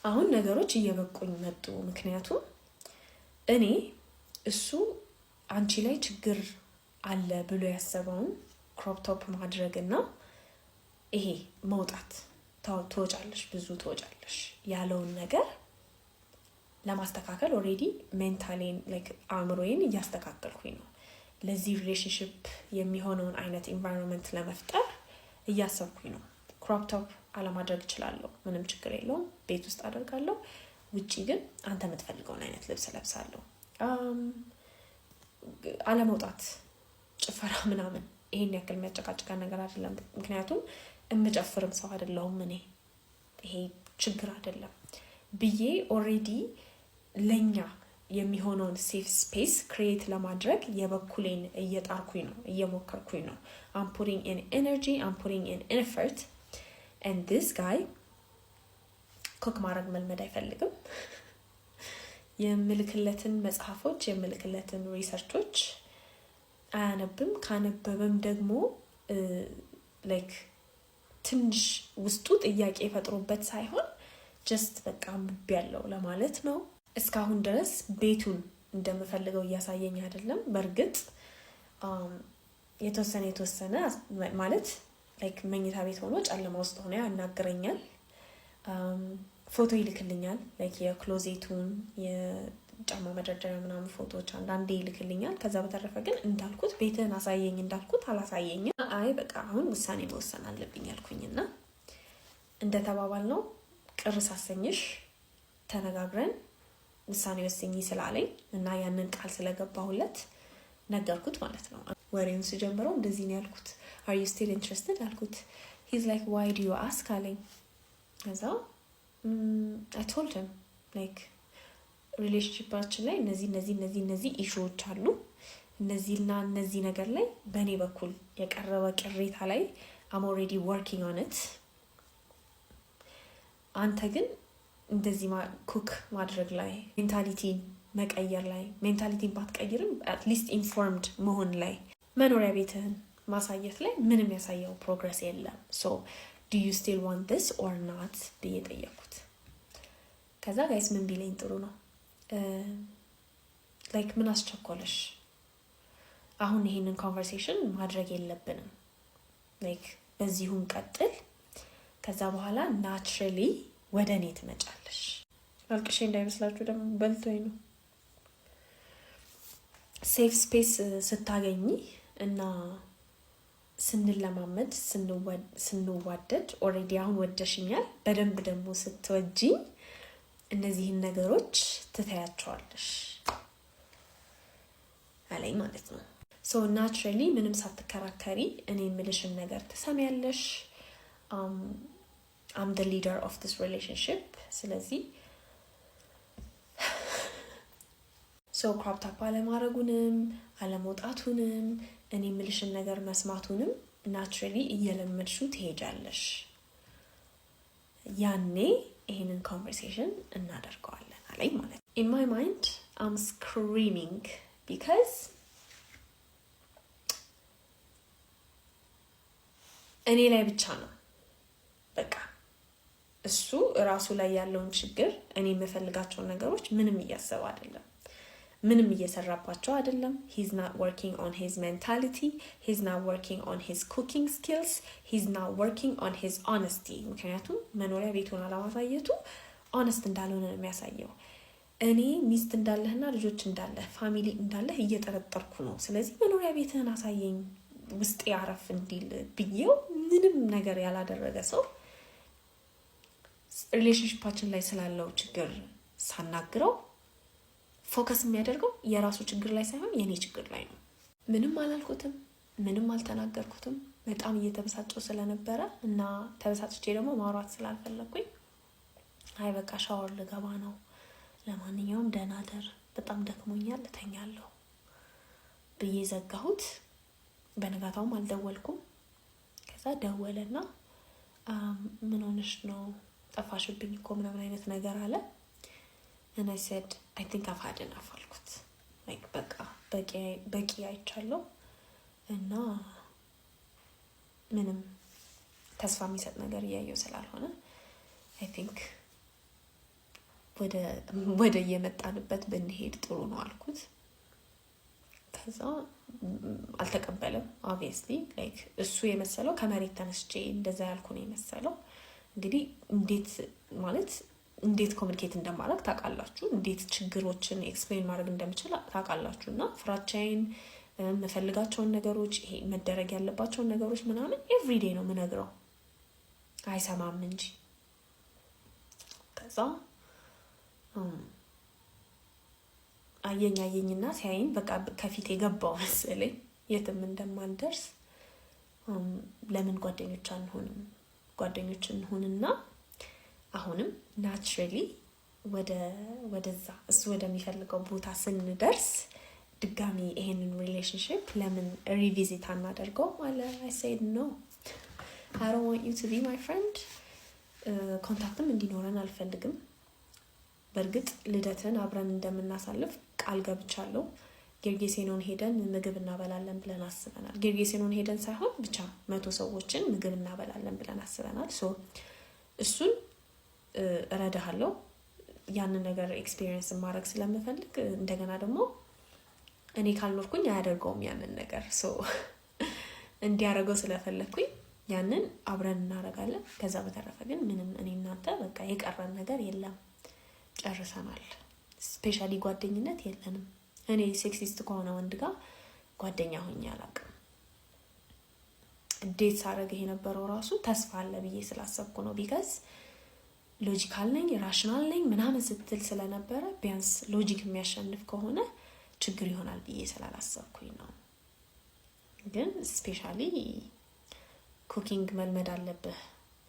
አሁን ነገሮች እየበቁኝ መጡ። ምክንያቱም እኔ እሱ አንቺ ላይ ችግር አለ ብሎ ያሰበውን ክሮፕ ቶፕ ማድረግና ይሄ መውጣት ትወጫለሽ ብዙ ትወጫለሽ ያለውን ነገር ለማስተካከል ኦልሬዲ ሜንታሌን ላይክ አእምሮዬን እያስተካከልኩኝ ነው። ለዚህ ሪሌሽንሽፕ የሚሆነውን አይነት ኢንቫይሮንመንት ለመፍጠር እያሰብኩኝ ነው። ክሮፕ ቶፕ አለማድረግ እችላለሁ፣ ምንም ችግር የለውም። ቤት ውስጥ አደርጋለሁ። ውጪ ግን አንተ የምትፈልገውን አይነት ልብስ ለብሳለሁ። አለመውጣት ጭፈራ ምናምን ይሄን ያክል የሚያጨቃጭቃ ነገር አይደለም። ምክንያቱም እምጨፍርም ሰው አይደለሁም እኔ። ይሄ ችግር አይደለም ብዬ ኦልሬዲ ለኛ የሚሆነውን ሴፍ ስፔስ ክሬት ለማድረግ የበኩሌን እየጣርኩኝ ነው፣ እየሞከርኩኝ ነው። I'm putting in energy, I'm putting in effort. And this guy ኮክ ማድረግ መልመድ አይፈልግም። የምልክለትን መጽሐፎች የምልክለትን ሪሰርቾች አያነብም። ካነበበም ደግሞ ላይክ ትንሽ ውስጡ ጥያቄ ፈጥሮበት ሳይሆን ጀስት በቃ አንብቤ ያለው ለማለት ነው። እስካሁን ድረስ ቤቱን እንደምፈልገው እያሳየኝ አይደለም። በእርግጥ የተወሰነ ማለት ላይክ መኝታ ቤት ሆኖ ጨለማ ውስጥ ሆኖ ያናግረኛል። ፎቶ ይልክልኛል፣ ላይክ የክሎዜቱን የጫማ መደርደሪያ ምናምን ፎቶዎች አንዳንዴ ይልክልኛል። ከዛ በተረፈ ግን እንዳልኩት ቤትህን አሳየኝ እንዳልኩት አላሳየኝም። አይ በቃ አሁን ውሳኔ መወሰን አለብኝ አልኩኝና እንደተባባል ነው ቅር ሳሰኝሽ ተነጋግረን ውሳኔ ወስኝ ስላለኝ እና ያንን ቃል ስለገባሁለት ነገርኩት ማለት ነው። ወሬውን ስጀምረው እንደዚህ ነው ያልኩት። are you still interested አልኩት። he's like why do you ask አለኝ። ከዛ I told him like ሪሌሽንሺፓችን ላይ እነዚህ ኢሹዎች አሉ። እነዚህና እነዚህ ነገር ላይ በእኔ በኩል የቀረበ ቅሬታ ላይ I'm already working on it። አንተ ግን እንደዚህ ኩክ ማድረግ ላይ ሜንታሊቲ መቀየር ላይ ሜንታሊቲን ባትቀይርም አትሊስት ኢንፎርምድ መሆን ላይ መኖሪያ ቤትህን ማሳየት ላይ ምንም ያሳየው ፕሮግረስ የለም። ሶ do you still want this or not ብዬ ጠየኩት። ከዛ ጋይስ ምን ቢለኝ ጥሩ ነው ላይክ ምን አስቸኮለሽ? አሁን ይሄንን ኮንቨርሴሽን ማድረግ የለብንም ላይክ በዚሁን ቀጥል። ከዛ በኋላ ናቹራሊ ወደ እኔ ትመጫለሽ። አልቅሼ እንዳይመስላችሁ ደግሞ በልቶኝ ነው። ሴፍ ስፔስ ስታገኝ እና ስንለማመድ ስንዋደድ ኦልሬዲ አሁን ወደሽኛል በደንብ ደግሞ ስትወጂኝ እነዚህን ነገሮች ትተያቸዋለሽ አለኝ ማለት ነው። ሶ ናቹራሊ ምንም ሳትከራከሪ እኔ የምልሽን ነገር ትሰሚያለሽ። I'm the leader of this relationship። ስለዚህ ሶ ክሮፕ ቶፕ አለማድረጉንም አለመውጣቱንም እኔ የምልሽን ነገር መስማቱንም ናቹራሊ እየለመድሽው ትሄጃለሽ። ያኔ ይሄንን ኮንቨርሴሽን እናደርገዋለን አለኝ ማለት ነው። in my mind I'm screaming because እኔ ላይ ብቻ ነው በቃ እሱ ራሱ ላይ ያለውን ችግር እኔ የምፈልጋቸውን ነገሮች ምንም እያሰበ አይደለም፣ ምንም እየሰራባቸው አይደለም። he's not working on his mentality, he's not working on his cooking skills, he's not working on his honesty። ምክንያቱም መኖሪያ ቤቱን አለማሳየቱ ሆነስት እንዳልሆነ ነው የሚያሳየው። እኔ ሚስት እንዳለህና ልጆች እንዳለህ ፋሚሊ እንዳለህ እየጠረጠርኩ ነው። ስለዚህ መኖሪያ ቤትህን አሳየኝ ውስጤ አረፍ እንዲል ብዬው ምንም ነገር ያላደረገ ሰው ሪሌሽንሺፓችን ላይ ስላለው ችግር ሳናግረው ፎከስ የሚያደርገው የራሱ ችግር ላይ ሳይሆን የኔ ችግር ላይ ነው። ምንም አላልኩትም፣ ምንም አልተናገርኩትም። በጣም እየተበሳጨው ስለነበረ እና ተበሳጭቼ ደግሞ ማውራት ስላልፈለኩኝ አይ በቃ ሻወር ልገባ ነው፣ ለማንኛውም ደህና ደር፣ በጣም ደክሞኛል፣ እተኛለሁ ብዬ ዘጋሁት። በነጋታውም አልደወልኩም። ከዛ ደወለና ምን ሆነሽ ነው ጠፋሽብኝ እኮ ምናምን አይነት ነገር አለ። and I said I think I've had enough አልኩት። like በቃ በቂ አይቻለሁ እና ምንም ተስፋ የሚሰጥ ነገር እያየሁ ስላልሆነ I think ወደ የመጣንበት ብንሄድ ጥሩ ነው አልኩት። ከዛ አልተቀበለም። ኦብቪየስሊ ላይክ እሱ የመሰለው ከመሬት ተነስቼ እንደዛ ያልኩ ነው የመሰለው። እንግዲህ እንዴት ኮሚኒኬት እንደማድረግ ታውቃላችሁ፣ እንዴት ችግሮችን ኤክስፕሌን ማድረግ እንደምችል ታውቃላችሁ። እና ፍራቻዬን፣ የምፈልጋቸውን ነገሮች፣ ይሄ መደረግ ያለባቸውን ነገሮች ምናምን ኤቭሪዴ ነው የምነግረው፣ አይሰማም እንጂ። ከዛ አየኝና ሲያይኝ በቃ ከፊት የገባው መሰለኝ የትም እንደማንደርስ። ለምን ጓደኞች አንሆንም? ጓደኞች እንሁንና አሁንም ናቹራሊ ወደዛ እሱ ወደሚፈልገው ቦታ ስንደርስ ድጋሚ ይሄንን ሪሌሽንሽፕ ለምን ሪቪዚት አናደርገው አለ። I said no, I don't want you to be my friend. ኮንታክትም እንዲኖረን አልፈልግም። በእርግጥ ልደትን አብረን እንደምናሳልፍ ቃል ገብቻለሁ። ጌርጌሴኖን ሄደን ምግብ እናበላለን ብለን አስበናል። ጌርጌሴኖን ሄደን ሳይሆን ብቻ 100 ሰዎችን ምግብ እናበላለን ብለን አስበናል። ሶ እሱን እረዳሃለሁ። ያንን ነገር ኤክስፒሪየንስ ማድረግ ስለምፈልግ እንደገና ደግሞ እኔ ካልኖርኩኝ አያደርገውም ያንን ነገር። ሶ እንዲያደርገው ስለፈለግኩኝ ያንን አብረን እናደርጋለን። ከዛ በተረፈ ግን ምንም እኔ እናንተ በቃ የቀረን ነገር የለም፣ ጨርሰናል። ስፔሻሊ ጓደኝነት የለንም። እኔ ሴክሲስት ከሆነ ወንድ ጋር ጓደኛ ሆኜ አላውቅም። ዴት ሳደርግ የነበረው ራሱ ተስፋ አለ ብዬ ስላሰብኩ ነው። ቢካዝ ሎጂካል ነኝ ራሽናል ነኝ ምናምን ስትል ስለነበረ ቢያንስ ሎጂክ የሚያሸንፍ ከሆነ ችግር ይሆናል ብዬ ስላላሰብኩኝ ነው። ግን ስፔሻሊ ኩኪንግ መልመድ አለብህ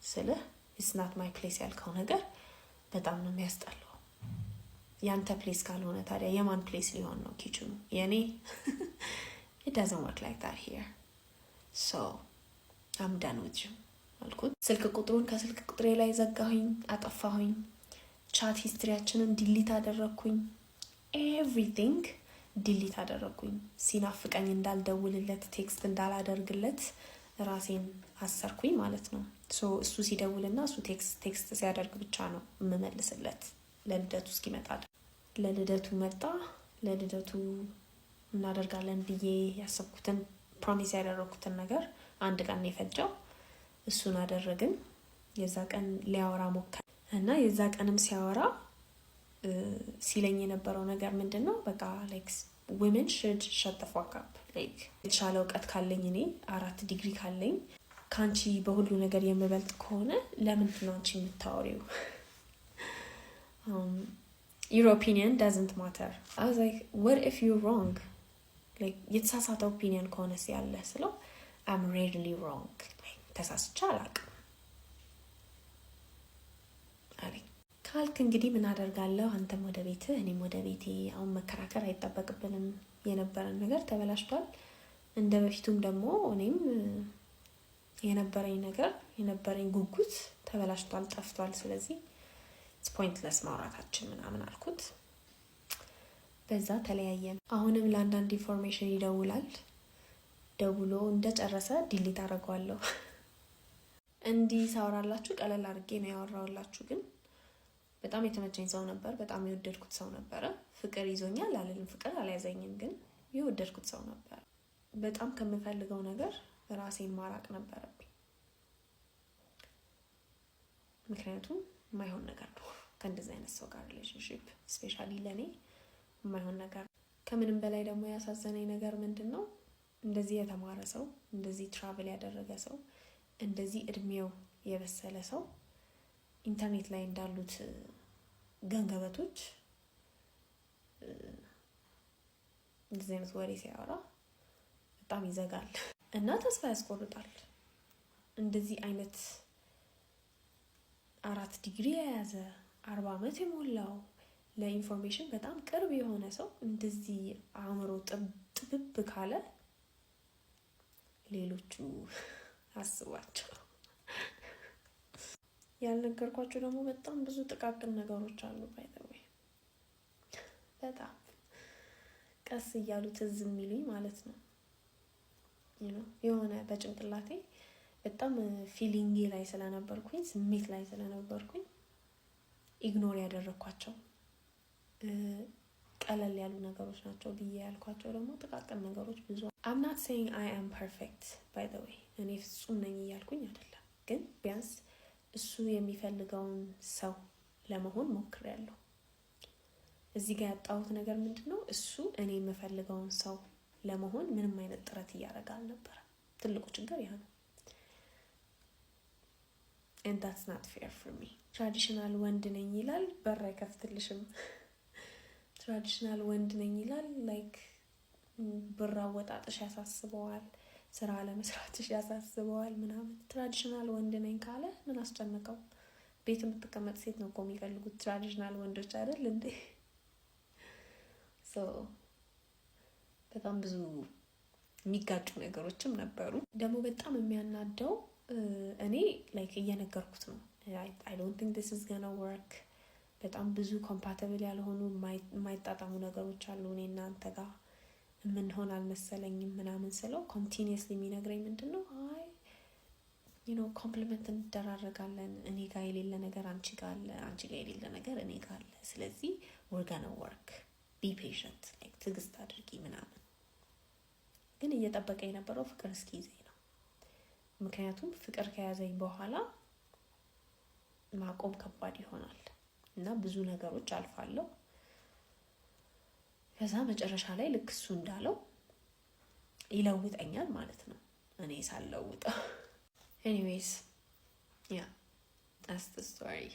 ስልህ ኢትስ ናት ማይ ፕሌስ ያልከው ነገር በጣም ነው የሚያስጠላው። ያንተ ፕሌስ ካልሆነ ታዲያ የማን ፕሌስ ሊሆን ነው ኪችኑ? የኔ it doesn't work like that here, so I'm done with you አልኩት። ስልክ ቁጥሩን ከስልክ ቁጥሬ ላይ ዘጋሁኝ፣ አጠፋሁኝ። ቻት ሂስትሪያችንን ዲሊት አደረኩኝ። ኤቭሪቲንግ ዲሊት አደረኩኝ። ሲናፍቀኝ እንዳልደውልለት፣ ቴክስት እንዳላደርግለት ራሴን አሰርኩኝ ማለት ነው። ሶ እሱ ሲደውልና እሱ ቴክስት ሲያደርግ ብቻ ነው የምመልስለት ለልደቱ እስኪመጣ። ለልደቱ መጣ። ለልደቱ እናደርጋለን ብዬ ያሰብኩትን ፕሮሚስ ያደረኩትን ነገር አንድ ቀን የፈጀው እሱን አደረግን። የዛ ቀን ሊያወራ ሞከረ እና የዛ ቀንም ሲያወራ ሲለኝ የነበረው ነገር ምንድን ነው? በቃ ላይክ women should shut the fuck up. like የተሻለ እውቀት ካለኝ እኔ 4 ዲግሪ ካለኝ ካንቺ በሁሉ ነገር የምበልጥ ከሆነ ለምንድን ነው አንቺ የምታወሪው? Your opinion doesn't matter. I was like, what if you're wrong? like የተሳሳተ ኦፒኒየን ከሆነ ሲያለ ስለው I'm rarely wrong. like ተሳስቼ አላውቅም አለኝ። ካልክ እንግዲህ ምን አደርጋለሁ? አንተም ወደ ቤትህ እኔም ወደ ቤቴ። አሁን መከራከር አይጠበቅብንም። የነበረን ነገር ተበላሽቷል። እንደ በፊቱም ደግሞ እኔም የነበረኝ ጉጉት ተበላሽቷል፣ ጠፍቷል። ስለዚህ it's pointless ማውራታችን ምናምን አልኩት። በዛ ተለያየን። አሁንም ለአንዳንድ ኢንፎርሜሽን ይደውላል። ደውሎ እንደጨረሰ ዲሊት አደርገዋለሁ። እንዲህ ሳወራላችሁ ቀለል አድርጌ ነው ያወራውላችሁ፣ ግን በጣም የተመቸኝ ሰው ነበር። በጣም የወደድኩት ሰው ነበረ። ፍቅር ይዞኛል አልልም፣ ፍቅር አልያዘኝም፣ ግን የወደድኩት ሰው ነበር። በጣም ከምፈልገው ነገር ራሴን ማራቅ ነበረብኝ። ምክንያቱም የማይሆን ነገር ነው ከእንደዚህ አይነት ሰው ጋር ሪሌሽንሽፕ፣ ስፔሻሊ ለእኔ የማይሆን ነገር። ከምንም በላይ ደግሞ ያሳዘነኝ ነገር ምንድን ነው? እንደዚህ የተማረ ሰው፣ እንደዚህ ትራቨል ያደረገ ሰው፣ እንደዚህ እድሜው የበሰለ ሰው ኢንተርኔት ላይ እንዳሉት ገንገበቶች እንደዚህ አይነት ወሬ ሲያወራ በጣም ይዘጋል እና ተስፋ ያስቆርጣል። እንደዚህ አይነት 4 ዲግሪ የያዘ 40 ዓመት የሞላው ለኢንፎርሜሽን በጣም ቅርብ የሆነ ሰው እንደዚህ አእምሮ ጥብብ ካለ ሌሎቹ አስባቸው። ያልነገርኳችሁ ደግሞ በጣም ብዙ ጥቃቅን ነገሮች አሉ። ባይተወይ በጣም ቀስ እያሉ ትዝ የሚሉኝ ማለት ነው። የሆነ በጭንቅላቴ በጣም ፊሊንጌ ላይ ስለነበርኩኝ፣ ስሜት ላይ ስለነበርኩኝ ኢግኖር ያደረኳቸው ቀለል ያሉ ነገሮች ናቸው ብዬ ያልኳቸው ደግሞ ጥቃቅን ነገሮች ብዙ። I'm not saying I am perfect by the way እኔ ፍጹም ነኝ እያልኩኝ አይደለም፣ ግን ቢያንስ እሱ የሚፈልገውን ሰው ለመሆን ሞክሬያለሁ። እዚህ ጋር ያጣሁት ነገር ምንድነው? እሱ እኔ የምፈልገውን ሰው ለመሆን ምንም አይነት ጥረት እያደረገ አልነበረም። ትልቁ ችግር ያ ነው። and that's not fair for me። ትራዲሽናል ወንድ ነኝ ይላል፣ በር አይከፍትልሽም። ትራዲሽናል ወንድ ነኝ ይላል፣ ላይክ ብር አወጣጥሽ ያሳስበዋል፣ ስራ ለመስራትሽ ያሳስበዋል ምናምን። ትራዲሽናል ወንድ ነኝ ካለ ምን አስጨነቀው? ቤት የምትቀመጥ ሴት ነው እኮ የሚፈልጉት ትራዲሽናል ወንዶች አይደል እንዴ? በጣም ብዙ የሚጋጩ ነገሮችም ነበሩ። ደግሞ በጣም የሚያናደው እኔ ላይክ እየነገርኩት ነው I don't think this is gonna work። በጣም ብዙ ኮምፓቲብል ያልሆኑ የማይጣጣሙ ነገሮች አሉ እኔ እናንተ ጋር የምንሆን አልመሰለኝም ምናምን ስለው ኮንቲኒየስሊ የሚነግረኝ ምንድነው? አይ ኮምፕሊመንት እንደራረጋለን፣ እኔ ጋር የሌለ ነገር አንቺ ጋር አለ፣ አንቺ ጋር የሌለ ነገር እኔ ጋር አለ፣ ስለዚህ we're gonna work be patient like ትዕግስት አድርጊ ምናምን። ግን እየጠበቀ የነበረው ፍቅር እስኪይዘኝ ነው። ምክንያቱም ፍቅር ከያዘኝ በኋላ ማቆም ከባድ ይሆናል እና ብዙ ነገሮች አልፋለሁ። ከዛ መጨረሻ ላይ ልክ እሱ እንዳለው ይለውጠኛል ማለት ነው፣ እኔ ሳልለውጠው። ኤኒዌይስ that's the story።